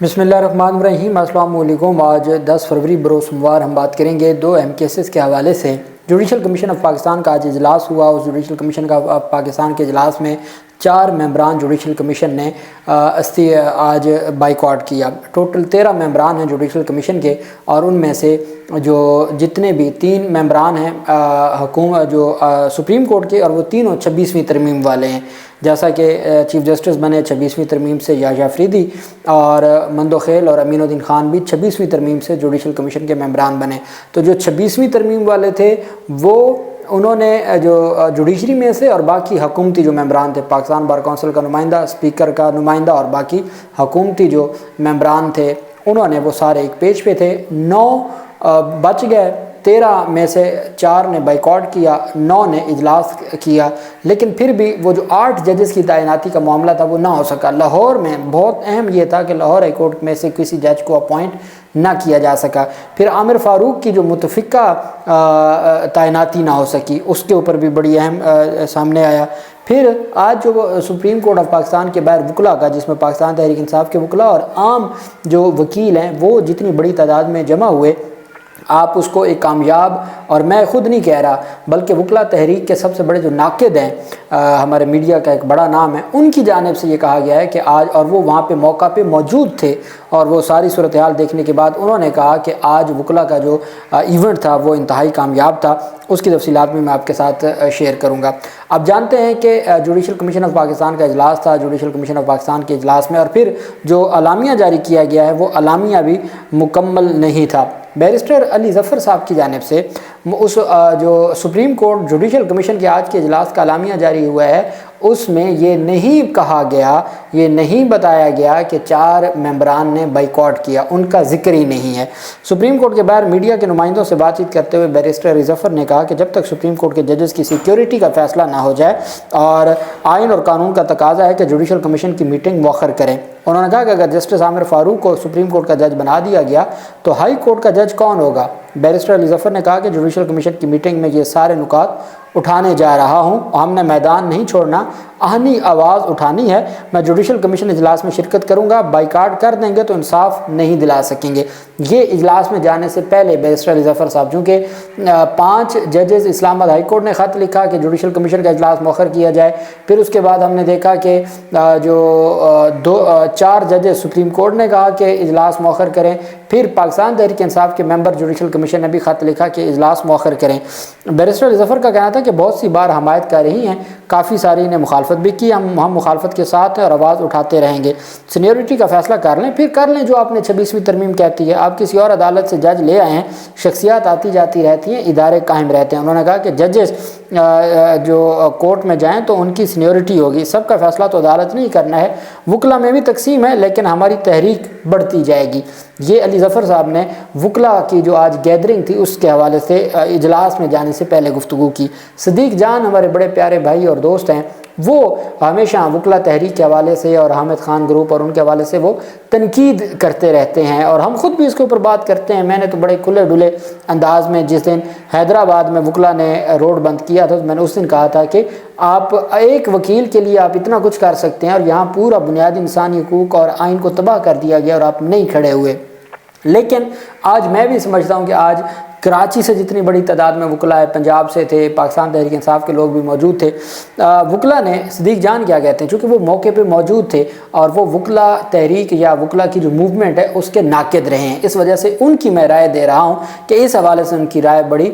بسم اللہ الرحمن الرحیم۔ السلام علیکم۔ آج 10 فروری بروز سوموار ہم بات کریں گے 2 اہم کیسز کے حوالے سے۔ جوڈیشل کمیشن آف پاکستان کا آج اجلاس ہوا۔ اس جوڈیشل کمیشن کا پاکستان کے اجلاس میں 4 ممبران جوڈیشل کمیشن نے آج بائیکاٹ کیا۔ ٹوٹل 13 ممبران ہیں جوڈیشل کمیشن کے، اور ان میں سے جو جتنے بھی 3 ممبران ہیں حکومت جو سپریم کورٹ کے، اور وہ تینوں 26ویں ترمیم والے ہیں، جیسا کہ چیف جسٹس بنے 26ویں ترمیم سے یحییٰ افریدی، اور مندوخیل اور امین الدین خان بھی 26ویں ترمیم سے جوڈیشل کمیشن کے ممبران بنے۔ تو جو 26ویں ترمیم والے تھے وہ انہوں نے جو جوڈیشری میں سے، اور باقی حکومتی جو ممبران تھے، پاکستان بار کونسل کا نمائندہ، اسپیکر کا نمائندہ، اور باقی حکومتی جو ممبران تھے، انہوں نے وہ سارے ایک پیج پہ تھے۔ 9 بچ گئے، 13 میں سے 4 نے بائیکاٹ کیا، 9 نے اجلاس کیا، لیکن پھر بھی وہ جو 8 ججز کی تعیناتی کا معاملہ تھا وہ نہ ہو سکا۔ لاہور میں بہت اہم یہ تھا کہ لاہور ہائی کورٹ میں سے کسی جج کو اپوائنٹ نہ کیا جا سکا۔ پھر عامر فاروق کی جو متفقہ تعیناتی نہ ہو سکی، اس کے اوپر بھی بڑی اہم سامنے آیا۔ پھر آج جو سپریم کورٹ آف پاکستان کے باہر وکلاء کا، جس میں پاکستان تحریک انصاف کے وکلاء اور عام جو وکیل ہیں، وہ جتنی بڑی تعداد میں جمع ہوئے، آپ اس کو ایک کامیاب، اور میں خود نہیں کہہ رہا بلکہ وکلاء تحریک کے سب سے بڑے جو ناقد ہیں، ہمارے میڈیا کا ایک بڑا نام ہے، ان کی جانب سے یہ کہا گیا ہے کہ آج، اور وہ وہاں پہ موقع پہ موجود تھے، اور وہ ساری صورتحال دیکھنے کے بعد انہوں نے کہا کہ آج وکلاء کا جو ایونٹ تھا وہ انتہائی کامیاب تھا۔ اس کی تفصیلات میں آپ کے ساتھ شیئر کروں گا۔ اب جانتے ہیں کہ جوڈیشل کمیشن آف پاکستان کا اجلاس تھا۔ جوڈیشل کمیشن آف پاکستان کے اجلاس میں، اور پھر جو اعلامیہ جاری کیا گیا ہے وہ اعلامیہ بھی مکمل نہیں تھا۔ بیرسٹر علی ظفر صاحب کی جانب سے اس جو سپریم کورٹ جوڈیشل کمیشن کے آج کے اجلاس کا اعلامیہ جاری ہوا ہے، اس میں یہ نہیں کہا گیا، یہ نہیں بتایا گیا کہ 4 ممبران نے بائیکاٹ کیا، ان کا ذکر ہی نہیں ہے۔ سپریم کورٹ کے باہر میڈیا کے نمائندوں سے بات چیت کرتے ہوئے بیرسٹر علی ظفر نے کہا کہ جب تک سپریم کورٹ کے ججز کی سیکیورٹی کا فیصلہ نہ ہو جائے، اور آئین اور قانون کا تقاضا ہے کہ جوڈیشل کمیشن کی میٹنگ مؤخر کریں۔ انہوں نے کہا کہ اگر جسٹس عامر فاروق کو سپریم کورٹ کا جج بنا دیا گیا تو ہائی کورٹ کا جج کون ہوگا؟ بیرسٹر علی ظفر نے کہا کہ جوڈیشل کمیشن کی میٹنگ میں یہ سارے نکات اٹھانے جا رہا ہوں، ہم نے میدان نہیں چھوڑنا، آہنی آواز اٹھانی ہے۔ میں جوڈیشل کمیشن اجلاس میں شرکت کروں گا، بائیکاٹ کر دیں گے تو انصاف نہیں دلا سکیں گے۔ یہ اجلاس میں جانے سے پہلے بیرسٹر علی ظفر صاحب، چونکہ 5 ججز اسلام آباد ہائی کورٹ نے خط لکھا کہ جوڈیشل کمیشن کا اجلاس مؤخر کیا جائے، پھر اس کے بعد ہم نے دیکھا کہ جو 4 ججز سپریم کورٹ نے کہا کہ اجلاس مؤخر کریں، پھر پاکستان تحریک انصاف کے ممبر جوڈیشل کمیشن نے بھی خط لکھا کہ اجلاس مؤخر کریں۔ بیرسٹر علی ظفر کا کہنا تھا کہ بہت سی بار حمایت کر رہی ہیں، کافی ساری نے مخالفت بھی کی، ہم مخالفت کے ساتھ ہیں اور آواز اٹھاتے رہیں گے۔ سینیورٹی کا فیصلہ کر لیں، پھر کر لیں جو آپ نے 26ویں ترمیم کہتی ہے۔ آپ کسی اور عدالت سے جج لے آئے ہیں، شخصیات آتی جاتی رہتی ہیں، ادارے قائم رہتے ہیں۔ انہوں نے کہا کہ ججز جو کورٹ میں جائیں تو ان کی سینیورٹی ہوگی، سب کا فیصلہ تو عدالت نہیں کرنا ہے، وکلاء میں بھی تقسیم ہے، لیکن ہماری تحریک بڑھتی جائے گی۔ یہ علی ظفر صاحب نے وکلاء کی جو آج گیدرنگ تھی اس کے حوالے سے اجلاس میں جانے سے پہلے گفتگو کی۔ صدیق جان ہمارے بڑے پیارے بھائی اور دوست ہیں، وہ ہمیشہ وکلاء تحریک کے حوالے سے اور حامد خان گروپ اور ان کے حوالے سے وہ تنقید کرتے رہتے ہیں، اور ہم خود بھی اس کے اوپر بات کرتے ہیں۔ میں نے تو بڑے کھلے ڈلے انداز میں جس دن حیدرآباد میں وکلاء نے روڈ بند کیا تھا، تو میں نے اس دن کہا تھا کہ آپ ایک وکیل کے لیے آپ اتنا کچھ کر سکتے ہیں، اور یہاں پورا بنیادی انسانی حقوق اور آئین کو تباہ کر دیا گیا اور آپ نہیں کھڑے ہوئے۔ لیکن آج میں بھی سمجھتا ہوں کہ آج کراچی سے جتنی بڑی تعداد میں وکلاء ہے، پنجاب سے تھے، پاکستان تحریک انصاف کے لوگ بھی موجود تھے، وکلاء نے، صدیق جان کیا کہتے ہیں، چونکہ وہ موقع پہ موجود تھے اور وہ وکلاء تحریک یا وکلاء کی جو موومنٹ ہے اس کے ناقد رہے ہیں، اس وجہ سے ان کی میں رائے دے رہا ہوں کہ اس حوالے سے ان کی رائے بڑی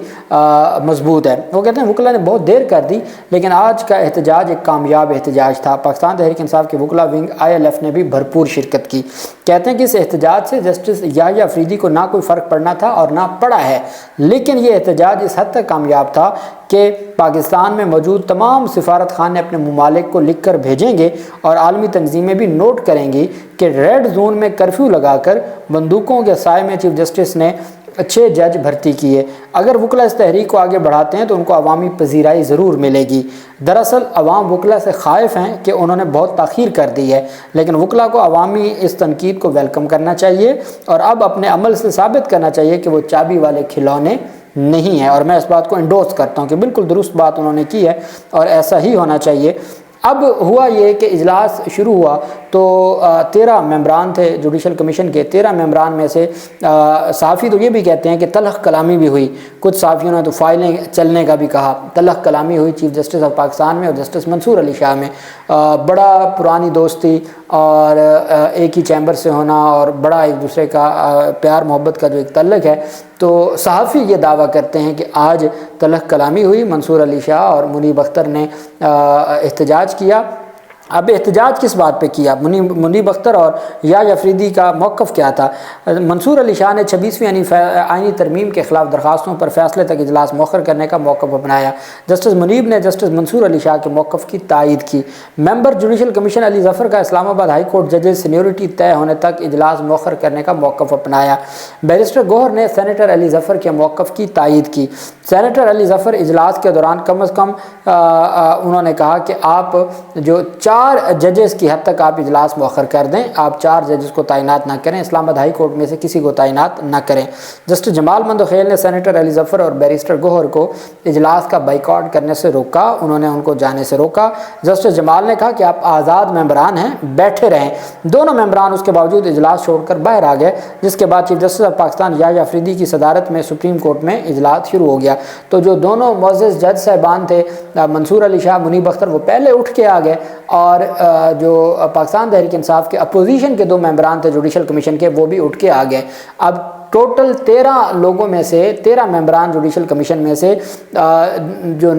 مضبوط ہے۔ وہ کہتے ہیں وکلاء نے بہت دیر کر دی، لیکن آج کا احتجاج ایک کامیاب احتجاج تھا۔ پاکستان تحریک انصاف کے وکلاء ونگ ILF نے بھی بھرپور شرکت کی۔ کہتے ہیں کہ اس احتجاج سے جسٹس یحییٰ افریدی کو نہ کوئی فرق پڑنا تھا اور نہ پڑا ہے، لیکن یہ احتجاج اس حد تک کامیاب تھا کہ پاکستان میں موجود تمام سفارت خانے اپنے ممالک کو لکھ کر بھیجیں گے، اور عالمی تنظیمیں بھی نوٹ کریں گی کہ ریڈ زون میں کرفیو لگا کر بندوقوں کے سائے میں چیف جسٹس نے 6 جج بھرتی کیے۔ اگر وکلاء اس تحریک کو آگے بڑھاتے ہیں تو ان کو عوامی پذیرائی ضرور ملے گی۔ دراصل عوام وکلاء سے خائف ہیں کہ انہوں نے بہت تاخیر کر دی ہے، لیکن وکلاء کو عوامی اس تنقید کو ویلکم کرنا چاہیے، اور اب اپنے عمل سے ثابت کرنا چاہیے کہ وہ چابی والے کھلونے نہیں ہیں۔ اور میں اس بات کو انڈورس کرتا ہوں کہ بالکل درست بات انہوں نے کی ہے، اور ایسا ہی ہونا چاہیے۔ اب ہوا یہ کہ اجلاس شروع ہوا تو 13 ممبران تھے جوڈیشل کمیشن کے. 13 ممبران میں سے صحافی تو یہ بھی کہتے ہیں کہ تلخ کلامی بھی ہوئی. کچھ صحافیوں نے تو فائلیں چلنے کا بھی کہا. تلخ کلامی ہوئی چیف جسٹس آف پاکستان میں اور جسٹس منصور علی شاہ میں. بڑا پرانی دوستی اور ایک ہی چیمبر سے ہونا اور بڑا ایک دوسرے کا پیار محبت کا جو ایک تعلق ہے. تو صحافی یہ دعویٰ کرتے ہیں کہ آج تلخ کلامی ہوئی. منصور علی شاہ اور منیب اختر نے احتجاج کیا. اب احتجاج کس بات پہ کیا؟ منیب اختر اور یحییٰ افریدی کا موقف کیا تھا؟ منصور علی شاہ نے 26ویں آئینی ترمیم کے خلاف درخواستوں پر فیصلے تک اجلاس مؤخر کرنے کا موقف اپنایا. جسٹس منیب نے جسٹس منصور علی شاہ کے موقف کی تائید کی. ممبر جوڈیشل کمیشن علی ظفر کا اسلام آباد ہائی کورٹ ججز سینیورٹی طے ہونے تک اجلاس مؤخر کرنے کا موقف اپنایا. بیرسٹر گوہر نے سینیٹر علی ظفر کے موقف کی تائید کی. سینیٹر علی ظفر اجلاس کے دوران کم از کم انہوں نے کہا کہ آپ جو 4 ججز کی حد تک آپ اجلاس مؤخر کر دیں. آپ 4 ججز کو تعینات نہ کریں. اسلام آباد ہائی کورٹ میں سے کسی کو تعینات نہ کریں. جسٹس جمال مندوخیل نے سینیٹر علی ظفر اور بیرسٹر گوہر کو اجلاس کا بائیکاٹ کرنے سے روکا. انہوں نے ان کو جانے سے روکا. جسٹس جمال نے کہا کہ آپ آزاد ممبران ہیں, بیٹھے رہیں. دونوں ممبران اس کے باوجود اجلاس چھوڑ کر باہر آ گئے, جس کے بعد چیف جسٹس آف پاکستان یحییٰ افریدی کی صدارت میں سپریم کورٹ میں اجلاس شروع ہو گیا. تو جو دونوں معزز جج صاحبان تھے منصور علی شاہ, منیب اختر, وہ پہلے اٹھ کے آ گئے اور جو پاکستان تحریک انصاف کے اپوزیشن کے 2 ممبران تھے جوڈیشل کمیشن کے, وہ بھی اٹھ کے آ گئے. اب ٹوٹل 13 لوگوں میں سے 13 ممبران جوڈیشل کمیشن میں سے جو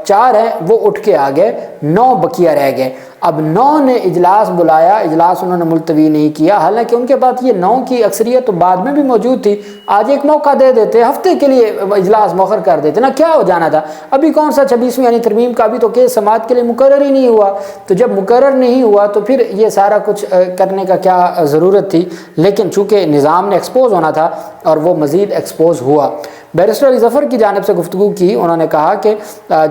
4 ہیں وہ اٹھ کے آ گئے, 9 بقیہ رہ گئے. اب 9 نے اجلاس بلایا, اجلاس انہوں نے ملتوی نہیں کیا, حالانکہ ان کے پاس یہ 9 کی اکثریت تو بعد میں بھی موجود تھی. آج ایک موقع دے دیتے, ہفتے کے لیے اجلاس مؤخر کر دیتے نا, کیا ہو جانا تھا. ابھی کون سا 26ویں یعنی ترمیم کا ابھی تو کیس سماعت کے لیے مقرر ہی نہیں ہوا. تو جب مقرر نہیں ہوا تو پھر یہ سارا کچھ کرنے کا کیا ضرورت تھی. لیکن چونکہ نظام نے ایکسپوز ہونا تھا اور وہ مزید ایکسپوز ہوا. بیرسٹر علی ظفر کی جانب سے گفتگو کی. انہوں نے کہا کہ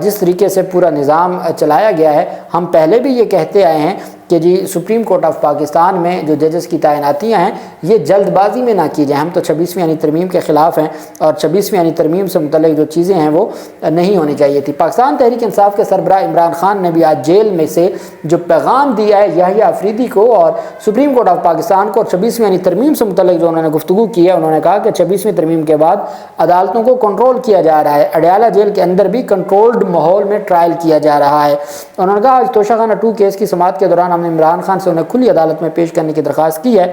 جس طریقے سے پورا نظام چلایا گیا ہے, ہم پہلے بھی یہ کہتے آئے ہیں کہ جی سپریم کورٹ آف پاکستان میں جو ججز کی تعیناتیاں ہیں یہ جلد بازی میں نہ کی جائیں. ہم تو 26ویں یعنی ترمیم کے خلاف ہیں اور 26ویں یعنی ترمیم سے متعلق جو چیزیں ہیں وہ نہیں ہونی چاہیے تھی. پاکستان تحریک انصاف کے سربراہ عمران خان نے بھی آج جیل میں سے جو پیغام دیا ہے یحییٰ افریدی کو اور سپریم کورٹ آف پاکستان کو, اور 26ویں یعنی ترمیم سے متعلق جو انہوں نے گفتگو کی ہے, انہوں نے کہا کہ 26ویں ترمیم کے بعد عدالتوں کو کنٹرول کیا جا رہا ہے. اڈیالہ جیل کے اندر بھی کنٹرولڈ ماحول میں ٹرائل کیا جا رہا ہے. انہوں نے کہا آج توشہ خانہ 2 کیس کی سماعت کے دوران ہم نے عمران خان سے انہیں کھلی عدالت میں پیش کرنے کی درخواست کی ہے,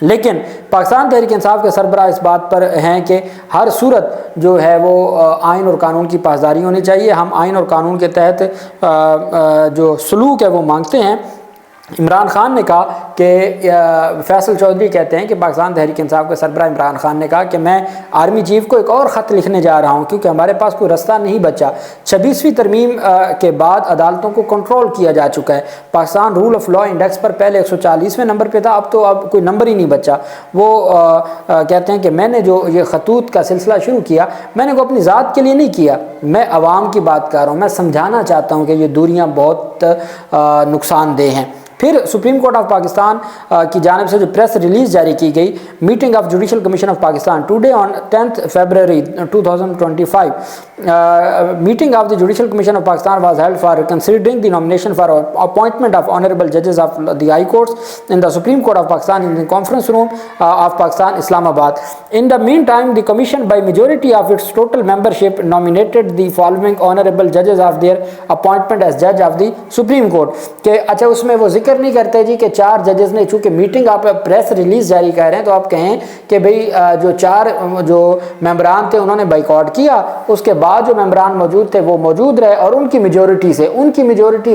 لیکن پاکستان تحریک انصاف کے سربراہ اس بات پر ہیں کہ ہر صورت جو ہے وہ آئین اور قانون کی پاسداری ہونی چاہیے. ہم آئین اور قانون کے تحت جو سلوک ہے وہ مانگتے ہیں. عمران خان نے کہا کہ فیصل چودھری کہتے ہیں کہ پاکستان تحریک انصاف کے سربراہ عمران خان نے کہا کہ میں آرمی چیف کو ایک اور خط لکھنے جا رہا ہوں کیونکہ ہمارے پاس کوئی رستہ نہیں بچا. 26ویں ترمیم کے بعد عدالتوں کو کنٹرول کیا جا چکا ہے. Pakistan rule of law index پر پہلے 140ویں نمبر پہ تھا, اب کوئی نمبر ہی نہیں بچا. وہ کہتے ہیں کہ میں نے جو یہ خطوط کا سلسلہ شروع کیا, میں نے کو اپنی ذات کے لیے نہیں کیا, میں عوام کی بات کر رہا ہوں. میں سمجھانا چاہتا ہوں کہ یہ دوریاں بہت نقصان دہ ہیں. پھر سپریم کورٹ آف پاکستان کی جانب سے جو پریس ریلیز جاری کی گئی, meeting of judicial commission of Pakistan today on 10th February 2025, meeting of the Judicial Commission of Pakistan was held for considering the nomination for appointment of honorable judges of the high courts in the Supreme Court of Pakistan in the conference room of Pakistan, Islamabad. In the meantime, the commission by majority of its total membership nominated the following honorable judges of their appointment as judge of the Supreme Court. کہ اچھا اس میں وہ ذکر نہیں کرتے جی کہ 4 ججز نے, چونکہ میٹنگ آپ پریس ریلیز جاری کر رہے ہیں تو آپ کہیں کہ بھئی جو 4 جو ممبران تھے انہوں نے بائیکاٹ کیا, اس کے بعد جو ممبران موجود تھے وہ موجود رہے اور ان کی میجورٹی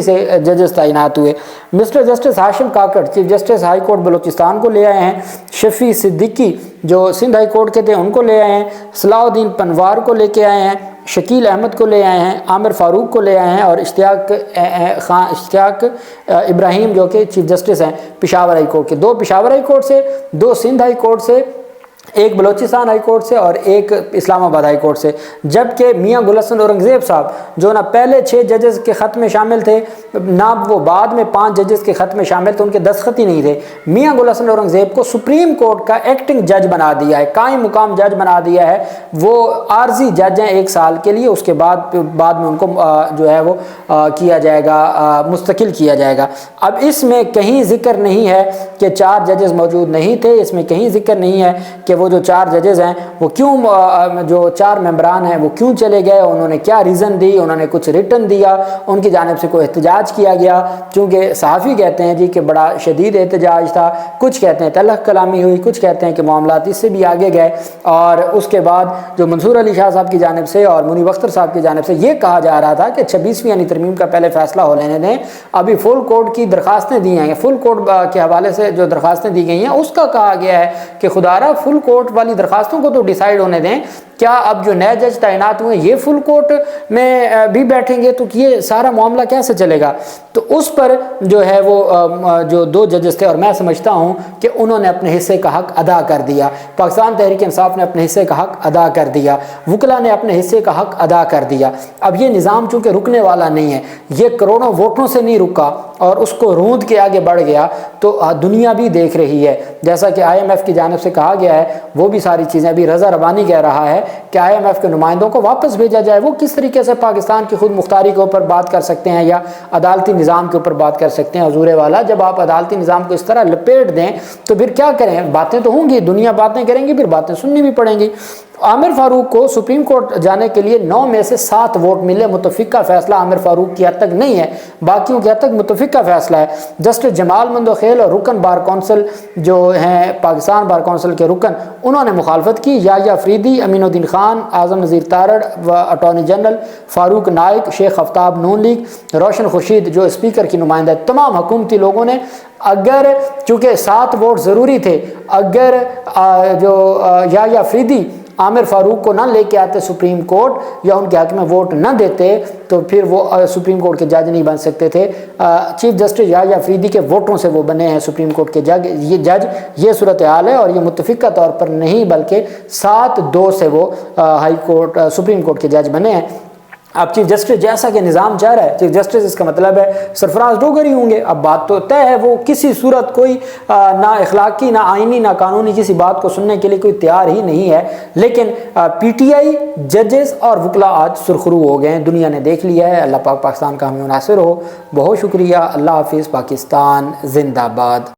سے ججز تعینات ہوئے. Mr Justice Hashim Kakar chief justice high court Balochistan کو لے آئے ہیں, شفیع صدیقی جو سندھ ہائی کورٹ کے تھے ان کو لے آئے ہیں, صلاح الدین پنوار کو لے کے آئے ہیں, شکیل احمد کو لے آئے ہیں, عامر فاروق کو لے آئے ہیں, اور اشتیاق ابراہیم جو کہ چیف جسٹس ہیں پشاور ہائی کورٹ کے. 2 پشاور ہائی کورٹ سے, 2 سندھ ہائی کورٹ سے, ایک بلوچستان ہائی کورٹ سے اور ایک اسلام آباد ہائی کورٹ سے، جبکہ میاں گل حسن اورنگزیب صاحب جو نہ پہلے 6 ججز کے خط میں شامل تھے نہ وہ بعد میں 5 ججز کے خط میں شامل تھے، ان کے دستخط ہی نہیں تھے، میاں گل حسن اورنگزیب کو سپریم کورٹ کا ایکٹنگ جج بنا دیا ہے، قائم مقام جج بنا دیا ہے، وہ عارضی جج ہیں 1 سال کے لیے، اس کے بعد میں ان کو جو ہے وہ کیا جائے گا، مستقل کیا جائے گا۔ اب اس میں کہیں ذکر نہیں ہے کہ 4 ججز موجود نہیں تھے، اس میں کہیں ذکر نہیں ہے کہ وہ جو 4 ججز ہیں وہ کیوں، جو 4 ممبران ہیں وہ کیوں چلے گئے، انہوں نے کیا ریزن دی، انہوں نے کچھ ریٹن دیا، ان کی جانب سے کوئی احتجاج کیا گیا، چونکہ صحافی کہتے ہیں جی کہ بڑا شدید احتجاج تھا، کچھ کہتے ہیں تلخ کلامی ہوئی، کچھ کہتے ہیں کہ معاملات اس سے بھی آگے گئے، اور اس کے بعد جو منصور علی شاہ صاحب کی جانب سے اور منیب اختر صاحب کی جانب سے یہ کہا جا رہا تھا کہ 26ویں یعنی ترمیم کا پہلے فیصلہ ہو لینے دیں، ابھی فل کورٹ کی درخواستیں دی ہیں، فل کورٹ کے حوالے سے جو درخواستیں دی گئی ہیں اس کا کہا گیا ہے کہ خدارہ فل کورٹ والی درخواستوں کو تو ڈیسائیڈ ہونے دیں، کیا اب جو نئے جج تعینات ہوئے یہ فل کورٹ میں بھی بیٹھیں گے تو یہ سارا معاملہ کیسے چلے گا؟ تو اس پر جو ہے وہ جو 2 ججز تھے، اور میں سمجھتا ہوں کہ انہوں نے اپنے حصے کا حق ادا کر دیا، پاکستان تحریک انصاف نے اپنے حصے کا حق ادا کر دیا، وکلا نے اپنے حصے کا حق ادا کر دیا۔ اب یہ نظام چونکہ رکنے والا نہیں ہے، یہ کروڑوں ووٹوں سے نہیں رکا اور اس کو روند کے آگے بڑھ گیا، تو دنیا بھی دیکھ رہی ہے، جیسا کہ IMF کی جانب سے کہا گیا ہے، وہ بھی ساری چیزیں ابھی رضا ربانی کہہ رہا ہے کہ IMF کے نمائندوں کو واپس بھیجا جائے، وہ کس طریقے سے پاکستان کی خود مختاری کے اوپر بات کر سکتے ہیں یا عدالتی نظام کے اوپر بات کر سکتے ہیں؟ حضور والا، جب آپ عدالتی نظام کو اس طرح لپیٹ دیں تو پھر کیا کریں؟ باتیں تو ہوں گی، دنیا باتیں کریں گی، پھر باتیں سننی بھی پڑیں گی۔ عامر فاروق کو سپریم کورٹ جانے کے لیے 9 میں سے 7 ووٹ ملے، متفقہ فیصلہ عامر فاروق کی حد تک نہیں ہے، باقیوں کی حد تک متفقہ فیصلہ ہے۔ جسٹس جمال مندوخیل اور رکن بار کونسل جو ہیں پاکستان بار کونسل کے رکن، انہوں نے مخالفت کی، یحییٰ افریدی، امین الدین خان، اعظم نذیر تارڑ و اٹارنی جنرل فاروق نائک، شیخ آفتاب نون لیگ، روشن خورشید جو اسپیکر کی نمائندہ ہے، تمام حکومتی لوگوں نے، اگر چونکہ 7 ووٹ ضروری تھے، اگر جو یحییٰ افریدی عامر فاروق کو نہ لے کے آتے سپریم کورٹ یا ان کے حق میں ووٹ نہ دیتے تو پھر وہ سپریم کورٹ کے جج نہیں بن سکتے تھے۔ چیف جسٹس یحییٰ افریدی کے ووٹوں سے وہ بنے ہیں سپریم کورٹ کے جج، یہ صورتحال ہے، اور یہ متفقہ طور پر نہیں بلکہ 7-2 سے وہ سپریم کورٹ کے جج بنے ہیں۔ اب چیف جسٹس جیسا کہ نظام چاہ رہا ہے، چیف جسٹس اس کا مطلب ہے سرفراز ڈوگر ہی ہوں گے۔ اب بات تو طے ہے، وہ کسی صورت کوئی نہ اخلاقی نہ آئینی نہ قانونی کسی بات کو سننے کے لیے کوئی تیار ہی نہیں ہے، لیکن PTI ججز اور وکلا آج سرخرو ہو گئے ہیں، دنیا نے دیکھ لیا ہے۔ اللہ پاک پاکستان کا ہمیں ناصر ہو۔ بہت شکریہ، اللہ حافظ، پاکستان زندہ باد۔